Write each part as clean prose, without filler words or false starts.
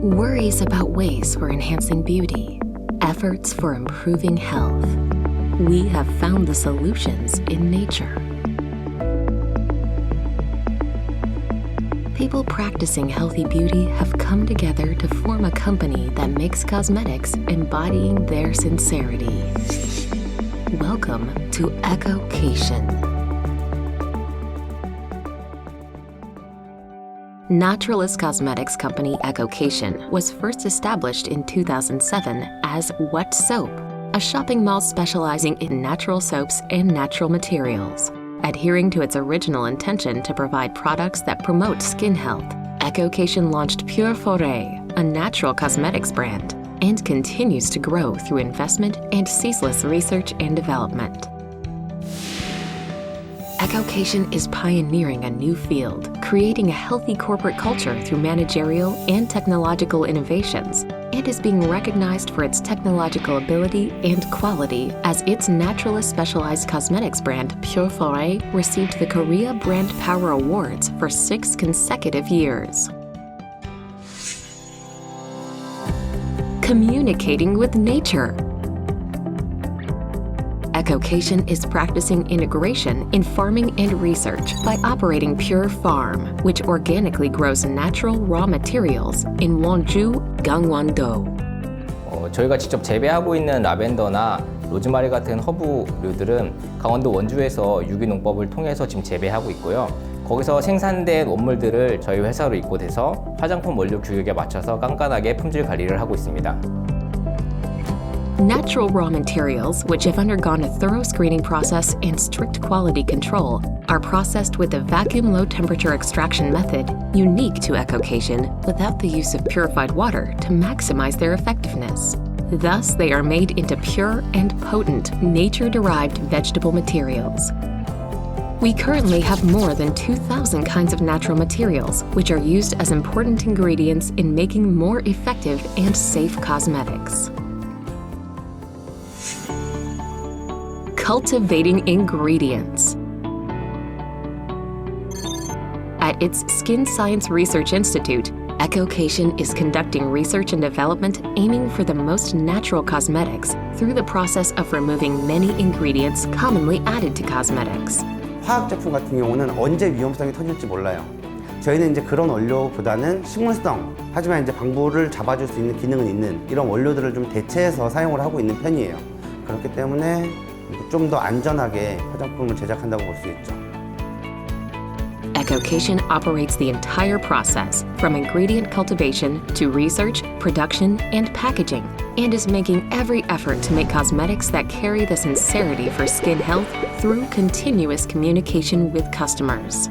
Worries about ways for enhancing beauty, efforts for improving health. We have found the solutions in nature. People practicing healthy beauty have come together to form a company that makes cosmetics embodying their sincerity. Welcome to Ecocation. Naturalist cosmetics company Ecocation was first established in 2007 as Wet Soap, a shopping mall specializing in natural soaps and natural materials. Adhering to its original intention to provide products that promote skin health, Ecocation launched Pureforet, a natural cosmetics brand, and continues to grow through investment and ceaseless research and development. Ecocation is pioneering a new field, creating a healthy corporate culture through managerial and technological innovations, and is being recognized for its technological ability and quality as its naturalist specialized cosmetics brand Pureforet received the Korea Brand Power Awards for 6 consecutive years. Communicating with nature. Ecocation is practicing integration in farming and research by operating Pure Farm, which organically grows natural raw materials in Wonju, Gangwon-do. 저희가 직접 재배하고 있는 라벤더나 로즈마리 같은 허브류들은 강원도 원주에서 유기농법을 통해서 지금 재배하고 있고요. 거기서 생산된 원물들을 저희 회사로 입고돼서 화장품 원료 규격에 맞춰서 깐깐하게 품질 관리를 하고 있습니다. Natural raw materials, which have undergone a thorough screening process and strict quality control, are processed with a vacuum low-temperature extraction method unique to Ecocation without the use of purified water to maximize their effectiveness. Thus, they are made into pure and potent nature-derived vegetable materials. We currently have more than 2,000 kinds of natural materials, which are used as important ingredients in making more effective and safe cosmetics. Cultivating Ingredients. At its Skin Science Research Institute, Ecocation is conducting research and development aiming for the most natural cosmetics through the process of removing many ingredients commonly added to cosmetics. 화학 제품 같은 경우는 언제 위험성이 터질지 몰라요. 저희는 이제 그런 원료보다는 식물성, 하지만 이제 방부를 잡아줄 수 있는 기능은 있는 이런 원료들을 좀 대체해서 사용을 하고 있는 편이에요. 그렇기 때문에 좀 더 안전하게 화장품을 제작한다고 볼 수 있죠. Ecocation operates the entire process, from ingredient cultivation to research, production, and packaging, and is making every effort to make cosmetics that carry the sincerity for skin health through continuous communication with customers.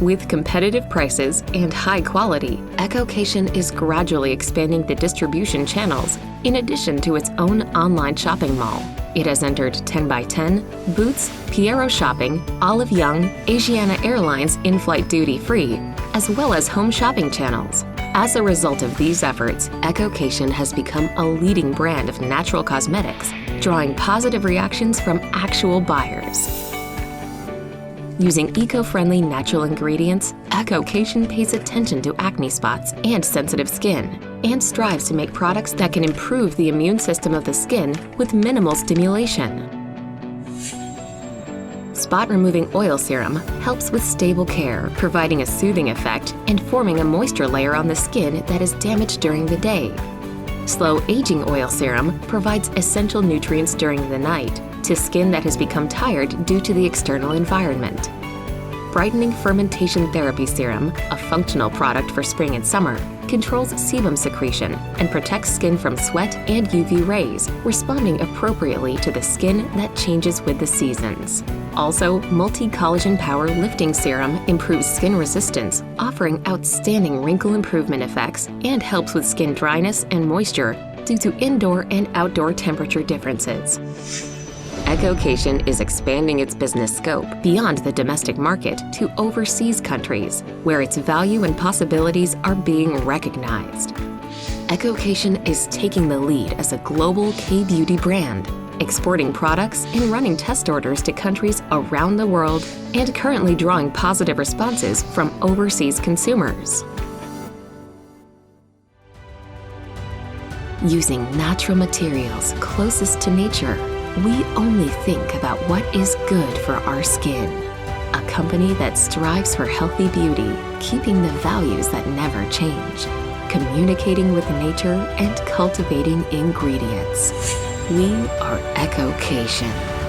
With competitive prices and high quality, Ecocation is gradually expanding the distribution channels in addition to its own online shopping mall. It has entered 10x10, Boots, Piero Shopping, Olive Young, Asiana Airlines in-flight duty-free, as well as home shopping channels. As a result of these efforts, Ecocation has become a leading brand of natural cosmetics, drawing positive reactions from actual buyers. Using eco-friendly natural ingredients, Ecocation pays attention to acne spots and sensitive skin, and strives to make products that can improve the immune system of the skin with minimal stimulation. Spot-removing oil serum helps with stable care, providing a soothing effect and forming a moisture layer on the skin that is damaged during the day. Slow-aging oil serum provides essential nutrients during the night to skin that has become tired due to the external environment. Brightening Fermentation Therapy Serum, a functional product for spring and summer, controls sebum secretion and protects skin from sweat and UV rays, responding appropriately to the skin that changes with the seasons. Also, Multi-Collagen Power Lifting Serum improves skin resistance, offering outstanding wrinkle improvement effects, and helps with skin dryness and moisture due to indoor and outdoor temperature differences. Ecocation is expanding its business scope beyond the domestic market to overseas countries, where its value and possibilities are being recognized. Ecocation is taking the lead as a global K-beauty brand, exporting products and running test orders to countries around the world, and currently drawing positive responses from overseas consumers. Using natural materials closest to nature, we only think about what is good for our skin. A company that strives for healthy beauty, keeping the values that never change, communicating with nature and cultivating ingredients. We are Ecocation.